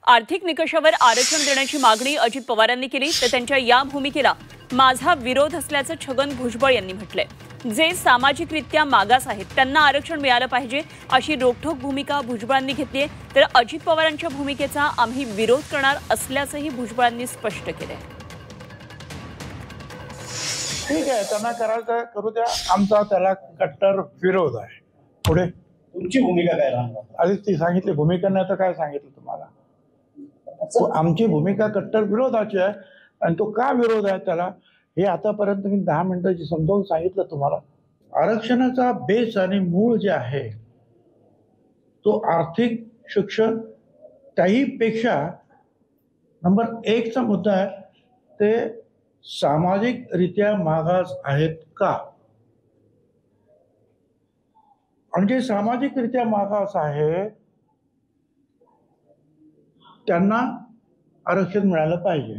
आर्थिक निकषावर आरक्षण देण्याची मागणी अजित पवारांनी केली तर त्यांच्या या भूमिकेला माझा विरोध असल्याचं छगन भुजबळ यांनी म्हटलंय। जे सामाजिकरित्या मागास आहेत त्यांना आरक्षण मिळालं पाहिजे अशी रोखठोक भूमिका भुजबळांनी घेतलीय, तर अजित पवारांच्या भूमिकेचा आम्ही विरोध करणार असल्याचंही भुजबळांनी स्पष्ट केलंय। ठीक आहे, त्यांना करायचं करू द्या, आमचा त्याला कट्टर विरोध आहे। पुढे तुमची भूमिका काय राहणार? आधीच ती सांगितली, भूमिका नाही तर काय सांगितलं तुम्हाला। आमची भूमिका कट्टर विरोधाची आहे आणि तो का विरोध आहे त्याला हे आतापर्यंत मी 10 मिनिटांची समजावून सांगितलं तुम्हाला। आरक्षणाचा बेस आणि मूळ जे आहे तो आर्थिक शिक्षण, त्याहीपेक्षा नंबर 1 चा मुद्दा आहे ते सामाजिकरित्या मागास आहेत का, आणि जे सामाजिकरित्या मागास आहे त्यांना आरक्षण मिळालं पाहिजे।